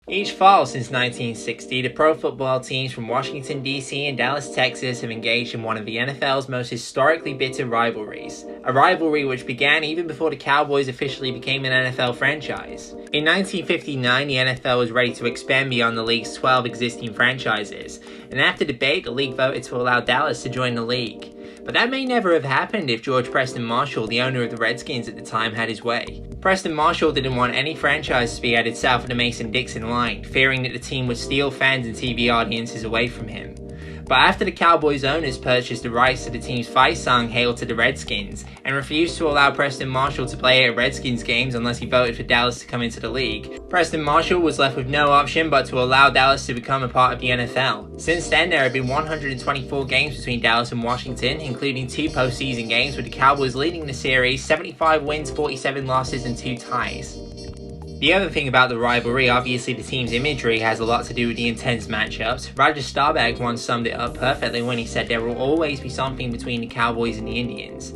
Each fall since 1960, the pro football teams from Washington, D.C. and Dallas, Texas have engaged in one of the NFL's most historically bitter rivalries. A rivalry which began even before the Cowboys officially became an NFL franchise. In 1959, the NFL was ready to expand beyond the league's 12 existing franchises, and after debate, the league voted to allow Dallas to join the league. But that may never have happened if George Preston Marshall, the owner of the Redskins at the time, had his way. Preston Marshall didn't want any franchise to be added south of the Mason-Dixon line, fearing that the team would steal fans and TV audiences away from him. But after the Cowboys owners purchased the rights to the team's fight song Hail to the Redskins, and refused to allow Preston Marshall to play at Redskins games unless he voted for Dallas to come into the league, Preston Marshall was left with no option but to allow Dallas to become a part of the NFL. Since then, there have been 124 games between Dallas and Washington, including 2 postseason games with the Cowboys leading the series 75 wins, 47 losses and 2 ties. The other thing about the rivalry, obviously the team's imagery, has a lot to do with the intense matchups. Roger Staubach once summed it up perfectly when he said there will always be something between the Cowboys and the Indians.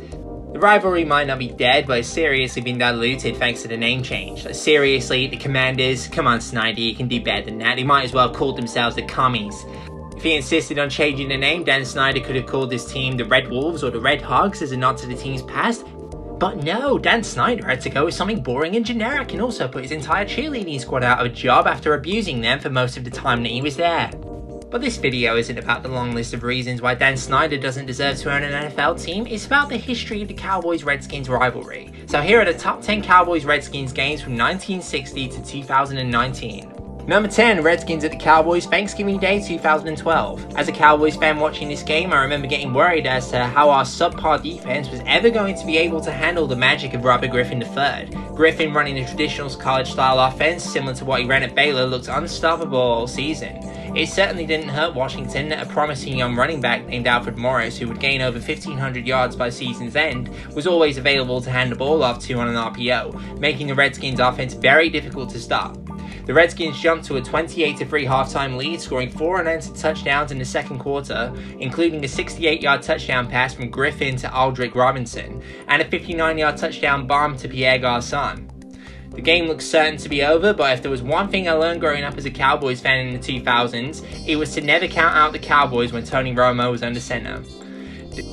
The rivalry might not be dead, but it's seriously been diluted thanks to the name change. Like, seriously, the Commanders, come on Snyder, you can do better than that. They might as well call themselves the Commies. If he insisted on changing the name, Dan Snyder could have called his team the Red Wolves or the Red Hogs as a nod to the team's past. But no, Dan Snyder had to go with something boring and generic and also put his entire cheerleading squad out of a job after abusing them for most of the time that he was there. But this video isn't about the long list of reasons why Dan Snyder doesn't deserve to own an NFL team, it's about the history of the Cowboys-Redskins rivalry. So here are the top 10 Cowboys-Redskins games from 1960 to 2019. Number 10, Redskins at the Cowboys, Thanksgiving Day 2012. As a Cowboys fan watching this game, I remember getting worried as to how our subpar defense was ever going to be able to handle the magic of Robert Griffin III. Griffin, running a traditional college-style offense similar to what he ran at Baylor, looked unstoppable all season. It certainly didn't hurt Washington that a promising young running back named Alfred Morris, who would gain over 1,500 yards by season's end, was always available to hand the ball off to on an RPO, making the Redskins' offense very difficult to stop. The Redskins jumped to a 28-3 halftime lead, scoring 4 unanswered touchdowns in the second quarter, including a 68-yard touchdown pass from Griffin to Aldrick Robinson, and a 59-yard touchdown bomb to Pierre Garçon. The game looked certain to be over, but if there was one thing I learned growing up as a Cowboys fan in the 2000s, it was to never count out the Cowboys when Tony Romo was under center.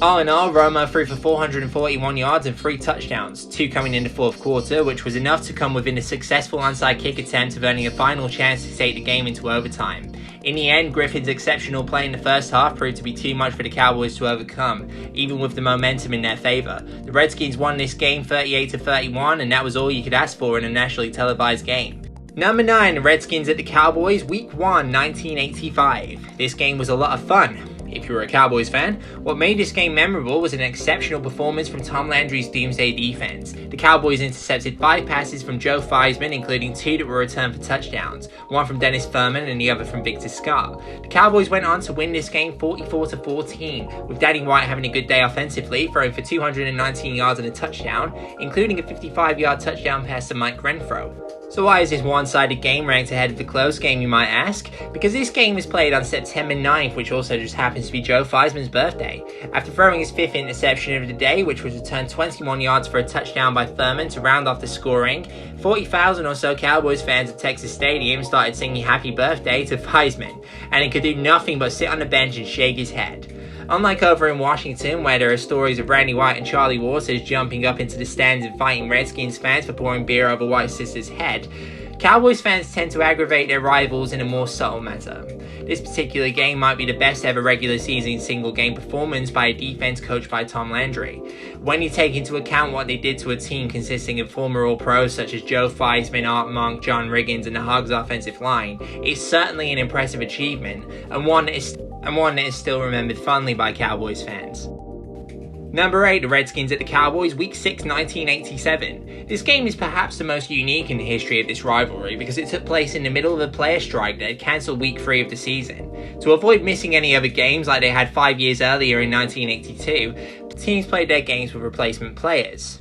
All in all, Romo threw for 441 yards and 3 touchdowns, 2 coming in the fourth quarter, which was enough to come within a successful onside kick attempt of earning a final chance to take the game into overtime. In the end, Griffin's exceptional play in the first half proved to be too much for the Cowboys to overcome, even with the momentum in their favor. The Redskins won this game 38-31, and that was all you could ask for in a nationally televised game. Number 9, the Redskins at the Cowboys, Week 1, 1985. This game was a lot of fun. If you were a Cowboys fan, what made this game memorable was an exceptional performance from Tom Landry's doomsday defense. The Cowboys intercepted 5 passes from Joe Theismann, including 2 that were returned for touchdowns, one from Dennis Furman and the other from Victor Scott. The Cowboys went on to win this game 44-14, with Danny White having a good day offensively, throwing for 219 yards and a touchdown, including a 55-yard touchdown pass to Mike Renfro. So why is this one-sided game ranked ahead of the close game, you might ask? Because this game was played on September 9th, which also just happens to be Joe Theismann's birthday. After throwing his 5th interception of the day, which was returned 21 yards for a touchdown by Thurman to round off the scoring, 40,000 or so Cowboys fans at Texas Stadium started singing happy birthday to Theismann, and he could do nothing but sit on the bench and shake his head. Unlike over in Washington, where there are stories of Randy White and Charlie Waters jumping up into the stands and fighting Redskins fans for pouring beer over White's sister's head, Cowboys fans tend to aggravate their rivals in a more subtle manner. This particular game might be the best ever regular season single game performance by a defense coached by Tom Landry. When you take into account what they did to a team consisting of former All-Pros such as Joe Theismann, Art Monk, John Riggins, and the Hogs offensive line, it's certainly an impressive achievement, and one that is still remembered fondly by Cowboys fans. Number 8, the Redskins at the Cowboys, Week 6, 1987. This game is perhaps the most unique in the history of this rivalry because it took place in the middle of a player strike that had cancelled Week 3 of the season. To avoid missing any other games like they had 5 years earlier in 1982, the teams played their games with replacement players.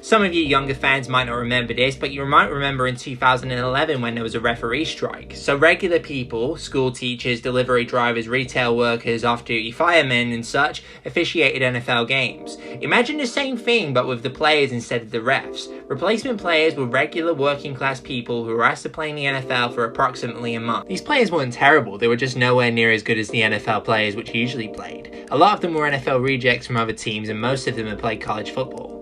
Some of you younger fans might not remember this, but you might remember in 2011 when there was a referee strike. So regular people, school teachers, delivery drivers, retail workers, off-duty firemen and such, officiated NFL games. Imagine the same thing but with the players instead of the refs. Replacement players were regular working class people who were asked to play in the NFL for approximately a month. These players weren't terrible, they were just nowhere near as good as the NFL players which usually played. A lot of them were NFL rejects from other teams and most of them had played college football.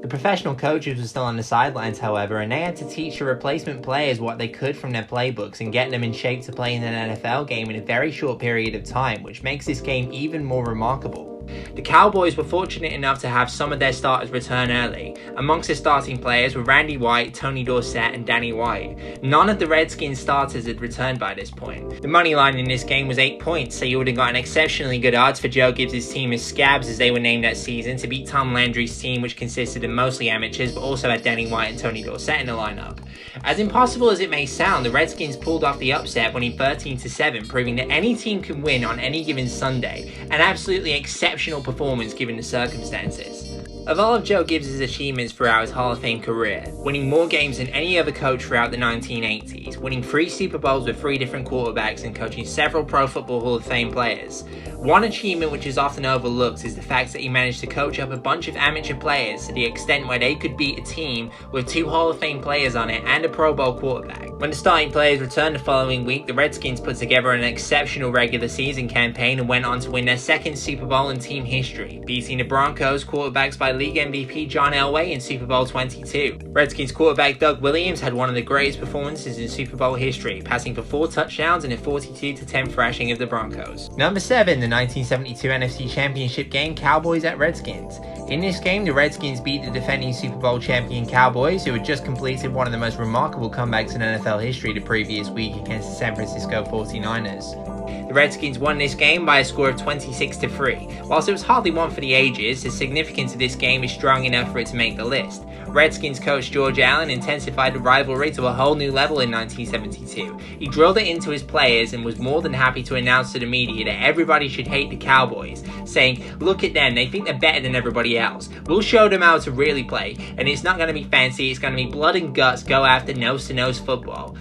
The professional coaches were still on the sidelines, however, and they had to teach the replacement players what they could from their playbooks and get them in shape to play in an NFL game in a very short period of time, which makes this game even more remarkable. The Cowboys were fortunate enough to have some of their starters return early. Amongst the starting players were Randy White, Tony Dorsett, and Danny White. None of the Redskins starters had returned by this point. The money line in this game was 8 points, so you would have gotten exceptionally good odds for Joe Gibbs' team as Scabs, as they were named that season, to beat Tom Landry's team, which consisted of mostly amateurs, but also had Danny White and Tony Dorsett in the lineup. As impossible as it may sound, the Redskins pulled off the upset, winning 13-7, proving that any team can win on any given Sunday, an absolutely exceptional performance given the circumstances. Of all of Joe Gibbs' achievements throughout his Hall of Fame career, winning more games than any other coach throughout the 1980s, winning 3 Super Bowls with 3 different quarterbacks and coaching several Pro Football Hall of Fame players, one achievement which is often overlooked is the fact that he managed to coach up a bunch of amateur players to the extent where they could beat a team with 2 Hall of Fame players on it and a Pro Bowl quarterback. When the starting players returned the following week, the Redskins put together an exceptional regular season campaign and went on to win their 2nd Super Bowl in team history, beating the Broncos, quarterbacks by league MVP John Elway in Super Bowl 22. Redskins quarterback Doug Williams had one of the greatest performances in Super Bowl history, passing for 4 touchdowns and a 42-10 thrashing of the Broncos. Number 7, the 1972 NFC Championship game, Cowboys at Redskins. In this game, the Redskins beat the defending Super Bowl champion Cowboys, who had just completed one of the most remarkable comebacks in NFL history the previous week against the San Francisco 49ers. The Redskins won this game by a score of 26-3. Whilst it was hardly one for the ages, the significance of this game is strong enough for it to make the list. Redskins coach George Allen intensified the rivalry to a whole new level in 1972. He drilled it into his players and was more than happy to announce to the media that everybody should hate the Cowboys, saying, "Look at them, they think they're better than everybody else. We'll show them how to really play, and it's not going to be fancy, it's going to be blood and guts, go after nose-to-nose football."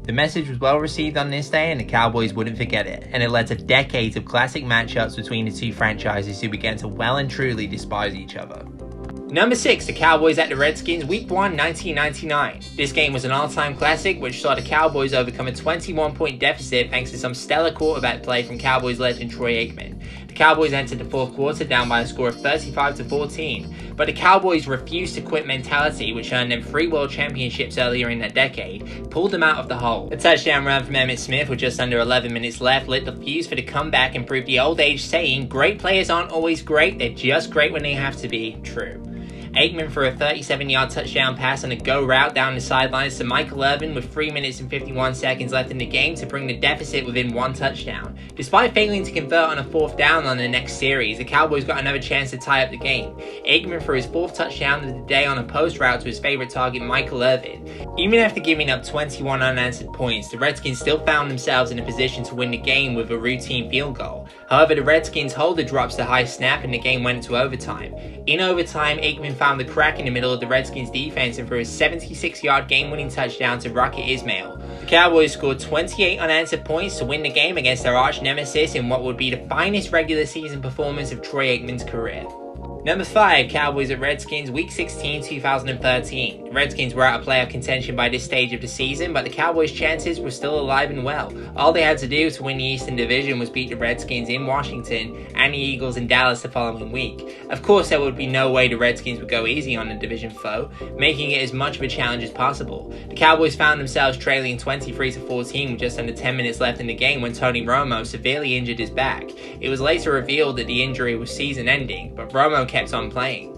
The message was well received on this day and the Cowboys wouldn't forget it, and it led to decades of classic matchups between the two franchises who began to well and truly despise each other. Number 6, the Cowboys at the Redskins, Week 1, 1999. This game was an all-time classic which saw the Cowboys overcome a 21-point deficit thanks to some stellar quarterback play from Cowboys legend Troy Aikman. The Cowboys entered the 4th quarter down by a score of 35-14, but the Cowboys' refused to quit mentality, which earned them 3 world championships earlier in that decade, pulled them out of the hole. A touchdown run from Emmitt Smith with just under 11 minutes left lit the fuse for the comeback and proved the old age saying, "Great players aren't always great, they're just great when they have to be," true. Aikman threw a 37-yard touchdown pass on a go route down the sidelines to Michael Irvin with 3 minutes and 51 seconds left in the game to bring the deficit within 1 touchdown. Despite failing to convert on a 4th down on the next series, the Cowboys got another chance to tie up the game. Aikman threw his 4th touchdown of the day on a post route to his favorite target, Michael Irvin. Even after giving up 21 unanswered points, the Redskins still found themselves in a position to win the game with a routine field goal. However, the Redskins holder drops the high snap and the game went into overtime. In overtime, Aikman found the crack in the middle of the Redskins defense and threw a 76-yard game-winning touchdown to Rocket Ismail. The Cowboys scored 28 unanswered points to win the game against their arch-nemesis in what would be the finest regular season performance of Troy Aikman's career. Number 5, Cowboys at Redskins, Week 16, 2013. The Redskins were out of playoff contention by this stage of the season, but the Cowboys' chances were still alive and well. All they had to do to win the Eastern Division was beat the Redskins in Washington and the Eagles in Dallas the following week. Of course, there would be no way the Redskins would go easy on the division foe, making it as much of a challenge as possible. The Cowboys found themselves trailing 23-14 with just under 10 minutes left in the game when Tony Romo severely injured his back. It was later revealed that the injury was season-ending, but Romo kept on playing.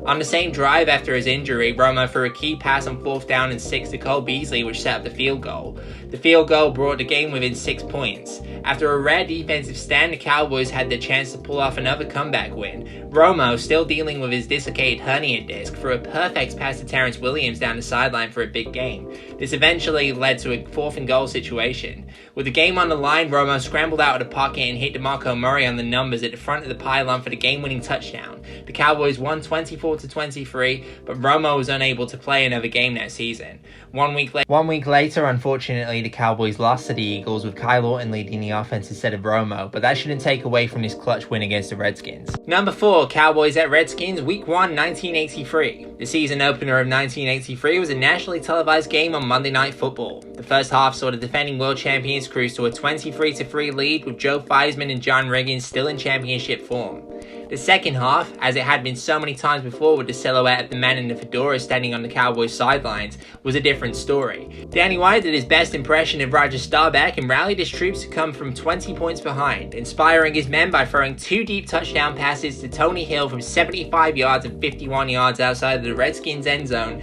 On the same drive after his injury, Romo threw a key pass on 4th down and 6 to Cole Beasley, which set up the field goal. The field goal brought the game within 6 points. After a rare defensive stand, the Cowboys had the chance to pull off another comeback win. Romo, still dealing with his dislocated hernia disc, threw a perfect pass to Terrence Williams down the sideline for a big game. This eventually led to a 4th and goal situation. With the game on the line, Romo scrambled out of the pocket and hit DeMarco Murray on the numbers at the front of the pylon for the game-winning touchdown. The Cowboys won 24-23, but Romo was unable to play another game that season. 1 week later, unfortunately, the Cowboys lost to the Eagles with Kyle Orton leading the offense instead of Romo, but that shouldn't take away from this clutch win against the Redskins. Number 4, Cowboys at Redskins, Week 1, 1983. The season opener of 1983 was a nationally televised game on Monday Night Football. The first half saw the defending world champions cruise to a 23-3 lead with Joe Theismann and John Riggins still in championship form. The second half, as it had been so many times before with the silhouette of the man in the fedora standing on the Cowboys sidelines, was a different story. Danny White did his best impression of Roger Staubach and rallied his troops to come from 20 points behind, inspiring his men by throwing 2 deep touchdown passes to Tony Hill from 75 yards and 51 yards outside of the Redskins' end zone,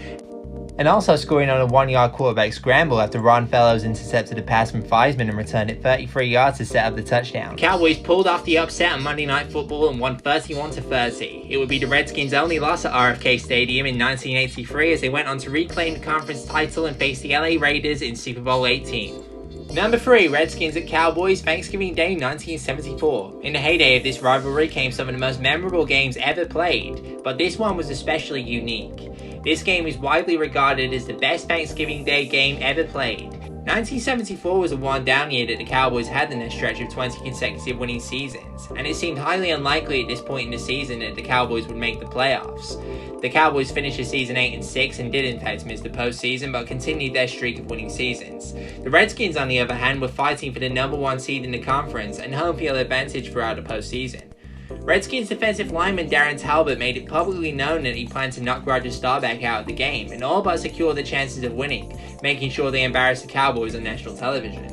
and also scoring on a 1-yard quarterback scramble after Ron Fellows intercepted a pass from Theismann and returned it 33 yards to set up the touchdown. The Cowboys pulled off the upset on Monday Night Football and won 31-30. It would be the Redskins' only loss at RFK Stadium in 1983 as they went on to reclaim the conference title and face the LA Raiders in Super Bowl 18. Number 3, Redskins at Cowboys, Thanksgiving Day 1974. In the heyday of this rivalry came some of the most memorable games ever played, but this one was especially unique. This game is widely regarded as the best Thanksgiving Day game ever played. 1974 was a one-down year that the Cowboys had in their stretch of 20 consecutive winning seasons, and it seemed highly unlikely at this point in the season that the Cowboys would make the playoffs. The Cowboys finished the season 8-6 and did in fact miss the postseason, but continued their streak of winning seasons. The Redskins, on the other hand, were fighting for the number 1 seed in the conference and home field advantage throughout the postseason. Redskins defensive lineman Darren Talbot made it publicly known that he planned to knock Roger Staubach out of the game and all but secure the chances of winning, making sure they embarrassed the Cowboys on national television.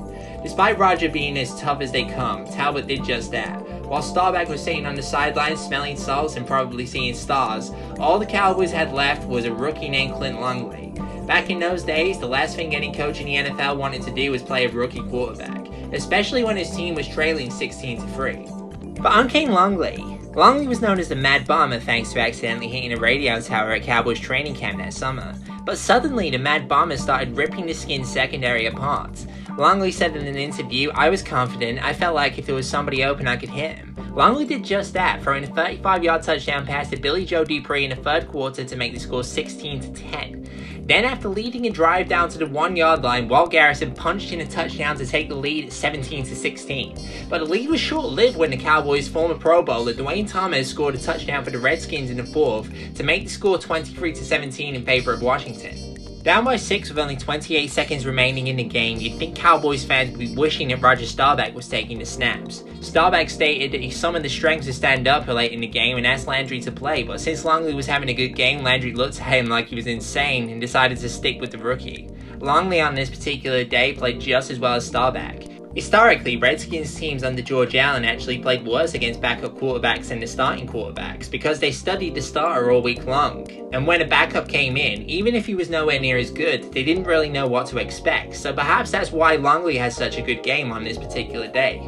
Despite Roger being as tough as they come, Talbot did just that. While Staubach was sitting on the sidelines smelling salts and probably seeing stars, all the Cowboys had left was a rookie named Clint Longley. Back in those days, the last thing any coach in the NFL wanted to do was play a rookie quarterback, especially when his team was trailing 16-3. But on came Longley. Longley was known as the Mad Bomber thanks to accidentally hitting a radio tower at Cowboys training camp that summer. But suddenly the Mad Bomber started ripping the Skins secondary apart. Longley said in an interview, "I was confident, I felt like if there was somebody open I could hit him." Longley did just that, throwing a 35-yard touchdown pass to Billy Joe Dupree in the third quarter to make the score 16-10. Then after leading a drive down to the 1-yard line, Walt Garrison punched in a touchdown to take the lead at 17-16. But the lead was short-lived when the Cowboys' former Pro Bowler Dwayne Thomas scored a touchdown for the Redskins in the 4th to make the score 23-17 in favor of Washington. Down by 6 with only 28 seconds remaining in the game, you'd think Cowboys fans would be wishing that Roger Staubach was taking the snaps. Staubach stated that he summoned the strength to stand up late in the game and asked Landry to play, but since Longley was having a good game, Landry looked at him like he was insane and decided to stick with the rookie. Longley on this particular day played just as well as Staubach. Historically, Redskins teams under George Allen actually played worse against backup quarterbacks than the starting quarterbacks because they studied the starter all week long. And when a backup came in, even if he was nowhere near as good, they didn't really know what to expect, so perhaps that's why Longley has such a good game on this particular day.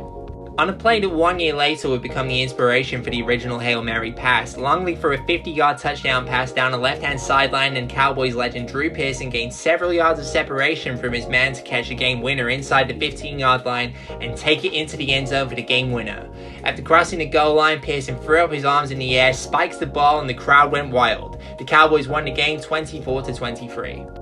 On a play that 1 year later would become the inspiration for the original Hail Mary pass, Longley threw a 50-yard touchdown pass down the left-hand sideline and Cowboys legend Drew Pearson gained several yards of separation from his man to catch a game winner inside the 15-yard line and take it into the end zone for the game winner. After crossing the goal line, Pearson threw up his arms in the air, spikes the ball, and the crowd went wild. The Cowboys won the game 24-23.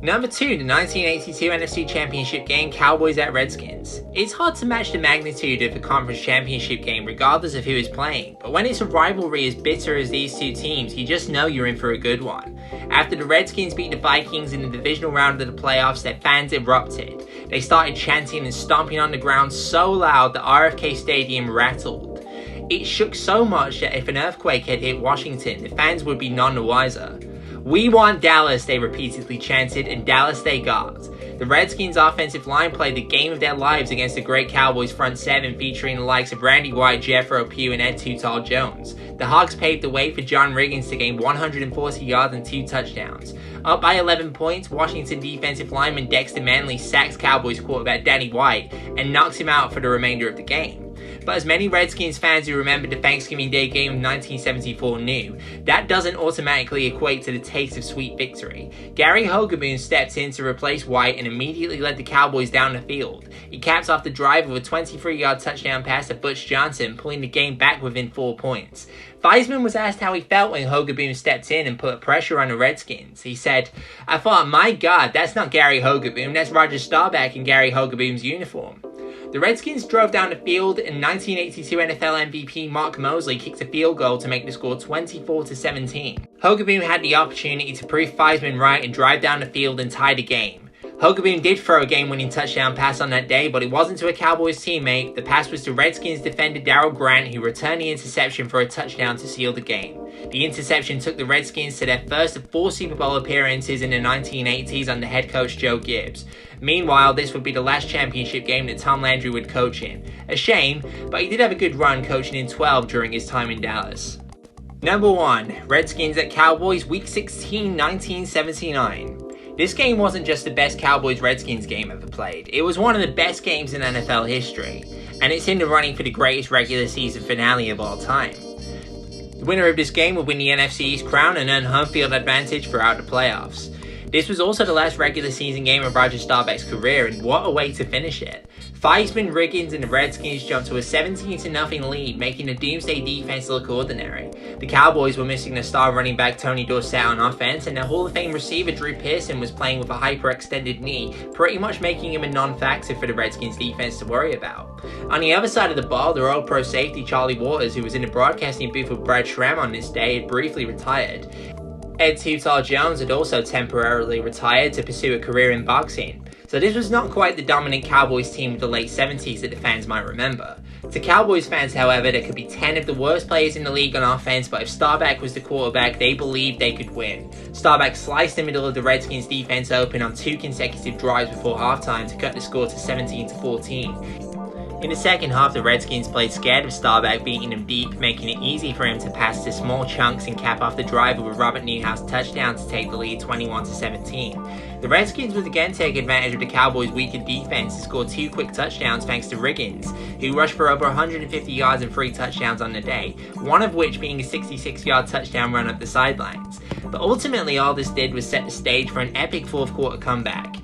Number 2, the 1982 NFC Championship game, Cowboys at Redskins. It's hard to match the magnitude of a conference championship game regardless of who is playing, but when it's a rivalry as bitter as these two teams, you just know you're in for a good one. After the Redskins beat the Vikings in the divisional round of the playoffs, their fans erupted. They started chanting and stomping on the ground so loud that RFK Stadium rattled. It shook so much that if an earthquake had hit Washington, the fans would be none the wiser. "We want Dallas," they repeatedly chanted, and Dallas they got. The Redskins' offensive line played the game of their lives against the great Cowboys front seven featuring the likes of Randy White, Jethro Pugh, and Ed Too Tall Jones. The Hogs paved the way for John Riggins to gain 140 yards and 2 touchdowns. Up by 11 points, Washington defensive lineman Dexter Manley sacks Cowboys quarterback Danny White and knocks him out for the remainder of the game. But as many Redskins fans who remember the Thanksgiving Day game of 1974 knew, that doesn't automatically equate to the taste of sweet victory. Gary Hogeboom stepped in to replace White and immediately led the Cowboys down the field. He caps off the drive with a 23-yard touchdown pass to Butch Johnson, pulling the game back within 4 points. Theismann was asked how he felt when Hogeboom stepped in and put pressure on the Redskins. He said, "I thought, my God, that's not Gary Hogeboom, that's Roger Staubach in Gary Hogeboom's uniform." The Redskins drove down the field and 1982 NFL MVP Mark Moseley kicked a field goal to make the score 24-17. Hogeboom had the opportunity to prove Theismann right and drive down the field and tie the game. Hogeboom did throw a game-winning touchdown pass on that day, but it wasn't to a Cowboys teammate. The pass was to Redskins defender Darryl Grant, who returned the interception for a touchdown to seal the game. The interception took the Redskins to their first of 4 Super Bowl appearances in the 1980s under head coach Joe Gibbs. Meanwhile, this would be the last championship game that Tom Landry would coach in. A shame, but he did have a good run coaching in 12 during his time in Dallas. Number 1. Redskins at Cowboys Week 16, 1979. This game wasn't just the best Cowboys-Redskins game ever played, it was one of the best games in NFL history, and it's in the running for the greatest regular season finale of all time. The winner of this game would win the NFC East crown and earn home field advantage throughout the playoffs. This was also the last regular season game of Roger Staubach's career, and what a way to finish it. Theismann, Riggins, and the Redskins jumped to a 17-0 lead, making the Doomsday defense look ordinary. The Cowboys were missing their star running back Tony Dorsett on offense, and their Hall of Fame receiver Drew Pearson was playing with a hyperextended knee, pretty much making him a non-factor for the Redskins defense to worry about. On the other side of the ball, their All-Pro safety Charlie Waters, who was in the broadcasting booth with Brad Schramm on this day, had briefly retired. Ed Too Tall Jones had also temporarily retired to pursue a career in boxing. So this was not quite the dominant Cowboys team of the late 70s that the fans might remember. To Cowboys fans, however, there could be 10 of the worst players in the league on offense, but if Staubach was the quarterback, they believed they could win. Staubach sliced the middle of the Redskins defense open on 2 consecutive drives before halftime to cut the score to 17-14. In the second half, the Redskins played scared of Staubach beating them deep, making it easy for him to pass to small chunks and cap off the drive with a Robert Newhouse touchdown to take the lead 21-17. The Redskins would again take advantage of the Cowboys' weaker defense to score 2 quick touchdowns thanks to Riggins, who rushed for over 150 yards and 3 touchdowns on the day, one of which being a 66-yard touchdown run up the sidelines. But ultimately, all this did was set the stage for an epic fourth quarter comeback.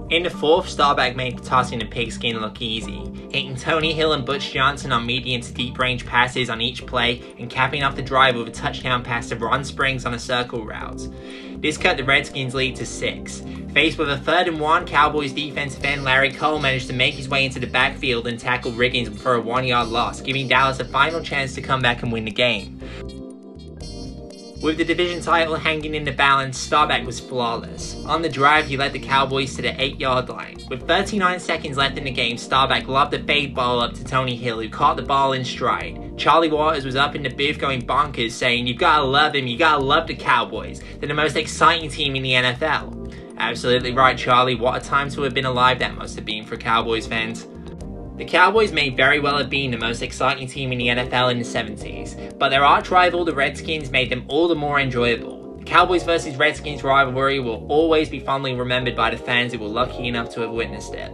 In the fourth, Staubach made tossing the pigskin look easy, hitting Tony Hill and Butch Johnson on medium to deep range passes on each play and capping off the drive with a touchdown pass to Ron Springs on a circle route. This cut the Redskins' lead to 6. Faced with a 3rd and 1, Cowboys defensive end Larry Cole managed to make his way into the backfield and tackle Riggins for a 1-yard loss, giving Dallas a final chance to come back and win the game. With the division title hanging in the balance, Staubach was flawless. On the drive, he led the Cowboys to the 8-yard line. With 39 seconds left in the game, Staubach lobbed a fade ball up to Tony Hill, who caught the ball in stride. Charlie Waters was up in the booth going bonkers, saying, "You gotta love him, you gotta love the Cowboys. They're the most exciting team in the NFL." Absolutely right, Charlie. What a time to have been alive that must have been for Cowboys fans. The Cowboys may very well have been the most exciting team in the NFL in the 70s, but their arch rival, the Redskins, made them all the more enjoyable. The Cowboys vs. Redskins rivalry will always be fondly remembered by the fans who were lucky enough to have witnessed it.